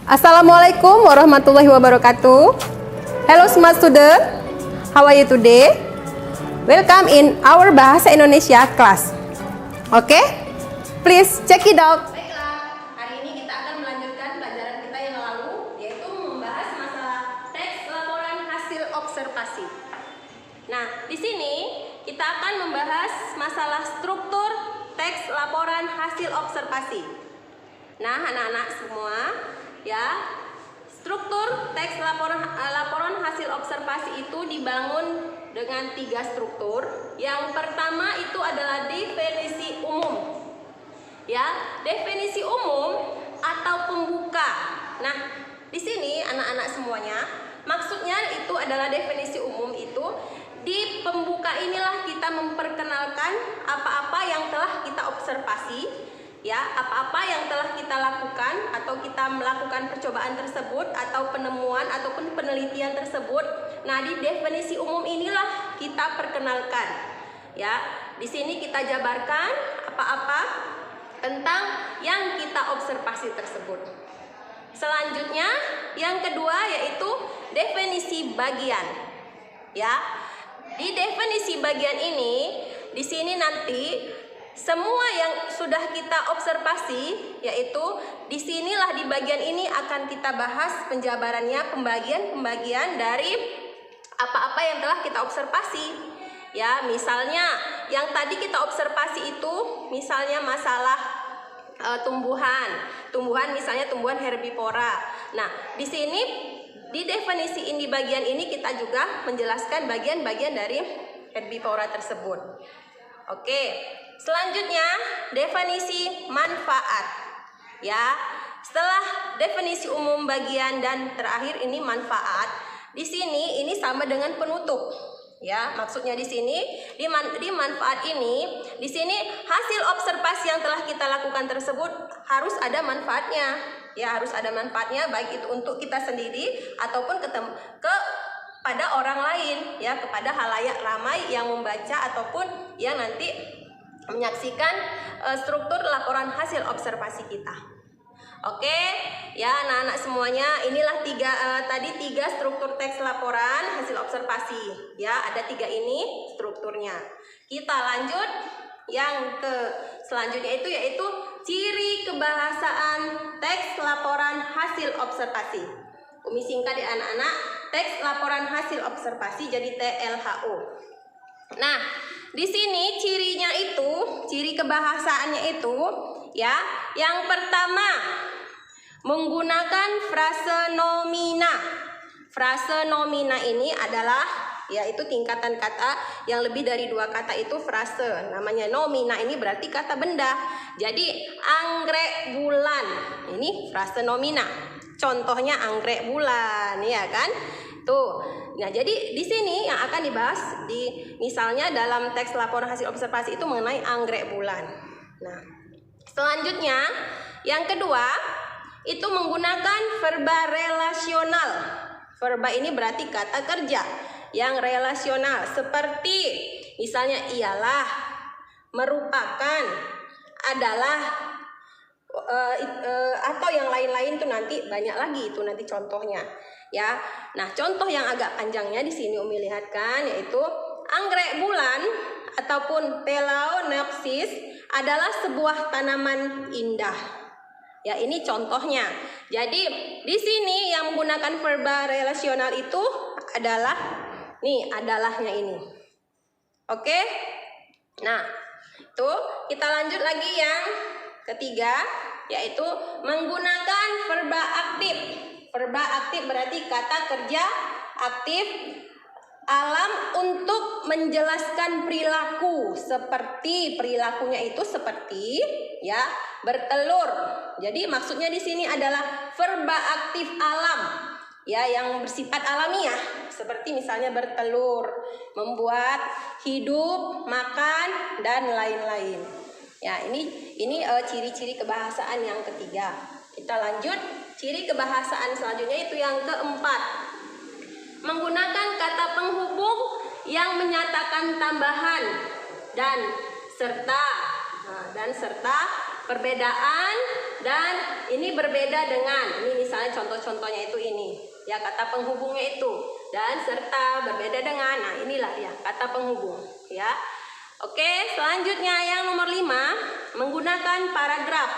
Assalamualaikum warahmatullahi wabarakatuh. Hello smart student, how are you today? Welcome in our Bahasa Indonesia class. Oke, please check it out. Baiklah, hari ini kita akan melanjutkan pelajaran kita yang lalu, yaitu membahas masalah teks laporan hasil observasi. Nah, di sini kita akan membahas masalah struktur teks laporan hasil observasi. Nah, anak-anak semua, ya, struktur teks laporan hasil observasi itu dibangun dengan 3 struktur. Yang pertama itu adalah definisi umum. Ya, definisi umum atau pembuka. Nah, di sini anak-anak semuanya, maksudnya itu adalah definisi umum itu di pembuka inilah kita memperkenalkan apa-apa yang telah kita observasi, ya, apa-apa yang telah kita lakukan atau kita melakukan percobaan tersebut atau penemuan ataupun penelitian tersebut. Nah, di definisi umum inilah kita perkenalkan, ya. Di sini kita jabarkan apa-apa tentang yang kita observasi tersebut. Selanjutnya, yang kedua yaitu definisi bagian. Ya. Di definisi bagian ini, di sini nanti semua yang sudah kita observasi, yaitu disinilah di bagian ini akan kita bahas penjabarannya, pembagian dari apa-apa yang telah kita observasi. Ya, misalnya yang tadi kita observasi itu, misalnya masalah tumbuhan misalnya tumbuhan herbivora. Nah, di sini di definisi ini bagian ini kita juga menjelaskan bagian-bagian dari herbivora tersebut. Oke. Selanjutnya, definisi manfaat. Ya, setelah definisi umum bagian dan terakhir ini manfaat. Di sini ini sama dengan penutup. Ya, maksudnya di sini di manfaat ini, di sini hasil observasi yang telah kita lakukan tersebut harus ada manfaatnya. Ya, harus ada manfaatnya baik itu untuk kita sendiri ataupun kepada orang lain, ya, kepada halayak ramai yang membaca ataupun yang nanti menyaksikan struktur laporan hasil observasi kita. Oke, ya anak-anak semuanya, inilah tiga struktur teks laporan hasil observasi. Ya, ada 3 ini strukturnya. Kita lanjut yang ke selanjutnya itu yaitu ciri kebahasaan teks laporan hasil observasi. Umi singkat ya anak-anak, teks laporan hasil observasi jadi TLHO. Nah, di sini cirinya itu, ciri kebahasaannya itu, ya, yang pertama menggunakan frase nomina. Frase nomina ini adalah yaitu tingkatan kata yang lebih dari 2 kata itu frase. Namanya nomina ini berarti kata benda. Jadi anggrek bulan ini frase nomina. Contohnya anggrek bulan, ya kan? Tuh. Nah, jadi di sini yang akan dibahas misalnya dalam teks laporan hasil observasi itu mengenai anggrek bulan. Nah, selanjutnya yang kedua itu menggunakan verba relasional. Verba ini berarti kata kerja yang relasional seperti misalnya ialah, merupakan, adalah, atau yang lain-lain tuh nanti banyak lagi itu nanti contohnya, ya. Nah, contoh yang agak panjangnya di sini Umi lihatkan yaitu anggrek bulan ataupun Phalaenopsis adalah sebuah tanaman indah. Ya, ini contohnya. Jadi di sini yang menggunakan verba relasional itu adalah adalahnya ini. Oke? Nah, itu kita lanjut lagi yang ketiga yaitu menggunakan verba aktif. Verba aktif berarti kata kerja aktif alam untuk menjelaskan perilaku, seperti perilakunya itu seperti ya bertelur. Jadi maksudnya di sini adalah verba aktif alam, ya, yang bersifat alamiah seperti misalnya bertelur, membuat, hidup, makan, dan lain-lain. Ya, ini ciri-ciri kebahasaan yang ketiga. Kita lanjut, ciri kebahasaan selanjutnya itu yang keempat. Menggunakan kata penghubung yang menyatakan tambahan dan serta perbedaan dan ini berbeda dengan ini misalnya contoh-contohnya itu ini ya kata penghubungnya itu dan serta berbeda dengan nah inilah ya kata penghubung ya. Oke, selanjutnya yang nomor 5 menggunakan paragraf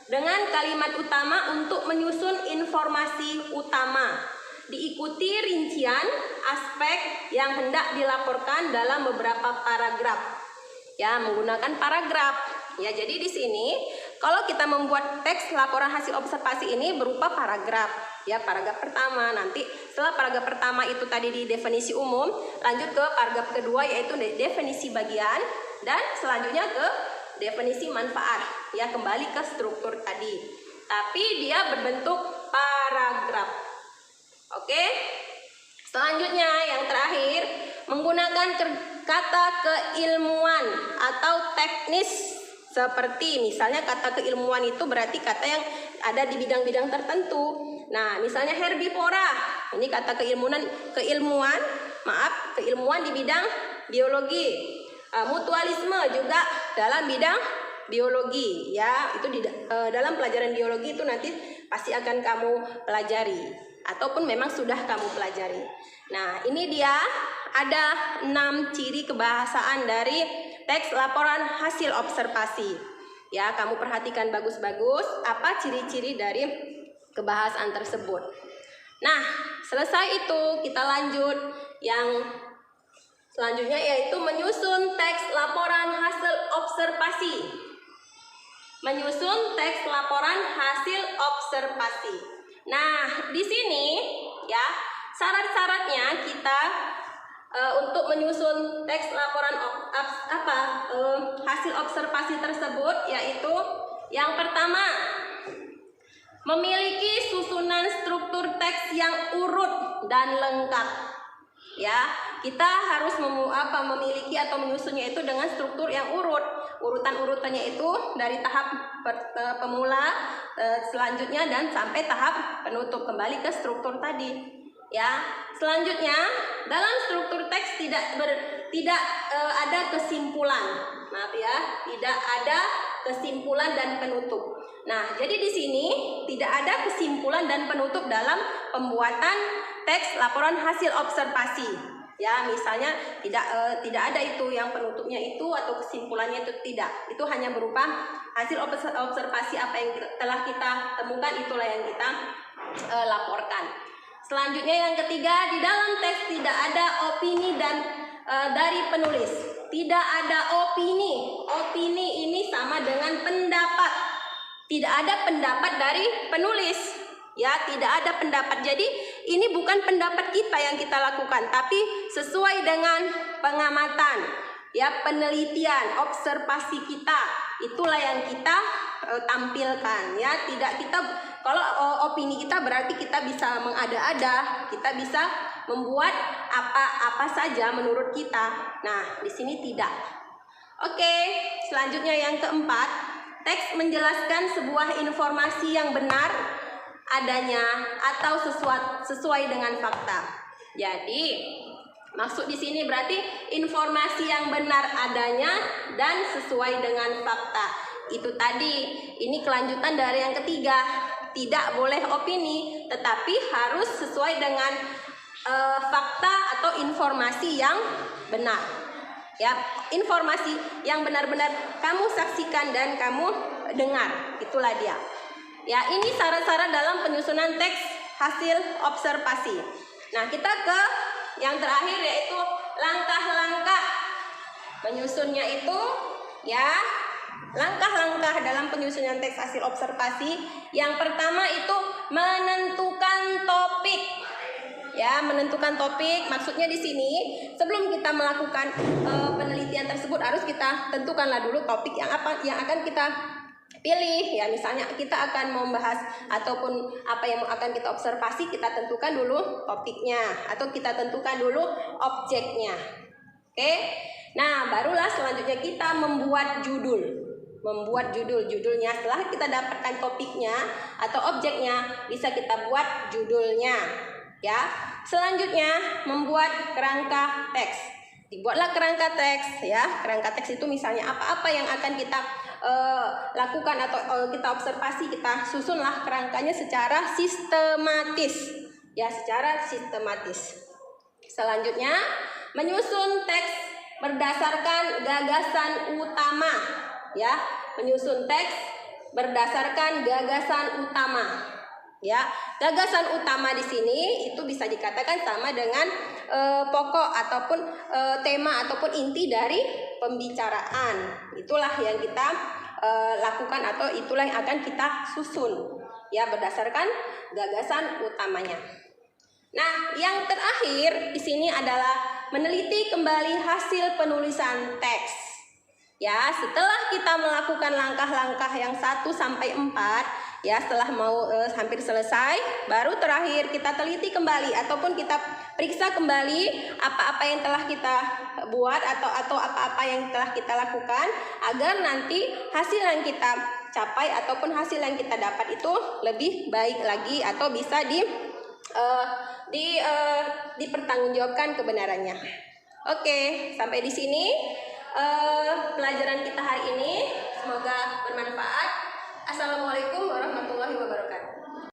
dengan kalimat utama untuk menyusun informasi utama. Diikuti rincian aspek yang hendak dilaporkan dalam beberapa paragraf. Ya, menggunakan paragraf. Ya, jadi di sini kalau kita membuat teks laporan hasil observasi ini berupa paragraf. Ya, paragraf pertama, nanti setelah paragraf pertama itu tadi di definisi umum, lanjut ke paragraf kedua yaitu definisi bagian dan selanjutnya ke definisi manfaat. Ya, kembali ke struktur tadi. Tapi dia berbentuk paragraf. Oke. Selanjutnya yang terakhir menggunakan kata keilmuan atau teknis seperti misalnya kata keilmuan itu berarti kata yang ada di bidang-bidang tertentu. Nah, misalnya herbivora, ini kata keilmuan di bidang biologi. Mutualisme juga dalam bidang biologi ya. Itu dalam pelajaran biologi itu nanti pasti akan kamu pelajari ataupun memang sudah kamu pelajari. Nah, ini dia ada 6 ciri kebahasaan dari teks laporan hasil observasi. Ya, kamu perhatikan bagus-bagus apa ciri-ciri dari kebahasaan tersebut. Nah, selesai itu kita lanjut yang selanjutnya yaitu menyusun teks laporan hasil observasi. Menyusun teks laporan hasil observasi. Nah, di sini ya syarat-syaratnya kita untuk menyusun teks laporan hasil observasi tersebut yaitu yang pertama memiliki susunan struktur teks yang urut dan lengkap. Ya, kita harus memiliki atau menyusunnya itu dengan struktur yang urut. Urutan-urutannya itu dari tahap pemula, selanjutnya dan sampai tahap penutup, kembali ke struktur tadi. Ya, selanjutnya dalam struktur teks tidak ada kesimpulan. Maaf ya, tidak ada kesimpulan dan penutup. Nah, jadi di sini tidak ada kesimpulan dan penutup dalam pembuatan teks laporan hasil observasi. Ya, misalnya tidak ada itu yang penutupnya itu atau kesimpulannya itu tidak. Itu hanya berupa hasil observasi apa yang telah kita temukan, itulah yang kita laporkan. Selanjutnya yang ketiga, di dalam teks tidak ada opini dan dari penulis. Tidak ada opini. Opini ini sama dengan pendapat. Tidak ada pendapat dari penulis. Ya, tidak ada pendapat. Jadi ini bukan pendapat kita yang kita lakukan, tapi sesuai dengan pengamatan, ya, penelitian, observasi kita. Itulah yang kita tampilkan, ya. Tidak kita kalau opini kita berarti kita bisa mengada-ada, kita bisa membuat apa saja menurut kita. Nah, di sini tidak. Oke, selanjutnya yang keempat, teks menjelaskan sebuah informasi yang benar adanya atau sesuai dengan fakta. Jadi maksud di sini berarti informasi yang benar adanya dan sesuai dengan fakta. Itu tadi, ini kelanjutan dari yang ketiga. Tidak boleh opini, tetapi harus sesuai dengan fakta atau informasi yang benar. Ya, informasi yang benar-benar kamu saksikan dan kamu dengar. Itulah dia. Ya, ini syarat-syarat dalam penyusunan teks hasil observasi. Nah, kita ke yang terakhir yaitu langkah-langkah menyusunnya itu, ya. Langkah-langkah dalam penyusunan teks hasil observasi. Yang pertama itu menentukan topik. Ya, menentukan topik. Maksudnya di sini sebelum kita melakukan penelitian tersebut harus kita tentukanlah dulu topik yang akan kita pilih. Ya, misalnya kita akan membahas ataupun apa yang akan kita observasi, kita tentukan dulu topiknya atau kita tentukan dulu objeknya. Oke. Nah, barulah selanjutnya kita membuat judul. Judulnya setelah kita dapatkan topiknya atau objeknya, bisa kita buat judulnya. Ya. Selanjutnya membuat kerangka teks. Dibuatlah kerangka teks, ya. Kerangka teks itu misalnya apa-apa yang akan kita lakukan atau kita observasi, kita susunlah kerangkanya secara sistematis, ya, secara sistematis. Selanjutnya, menyusun teks berdasarkan gagasan utama, ya, menyusun teks berdasarkan gagasan utama. Ya, gagasan utama di sini itu bisa dikatakan sama dengan pokok ataupun tema ataupun inti dari pembicaraan. Itulah yang kita lakukan atau itulah yang akan kita susun, ya, berdasarkan gagasan utamanya. Nah, yang terakhir di sini adalah meneliti kembali hasil penulisan teks. Ya, setelah kita melakukan langkah-langkah yang 1 sampai 4, ya, setelah mau hampir selesai, baru terakhir kita teliti kembali ataupun kita periksa kembali apa-apa yang telah kita buat atau apa-apa yang telah kita lakukan, agar nanti hasil yang kita capai ataupun hasil yang kita dapat itu lebih baik lagi atau bisa dipertanggungjawabkan kebenarannya. Oke, sampai di sini pelajaran kita hari ini. Semoga bermanfaat. Assalamualaikum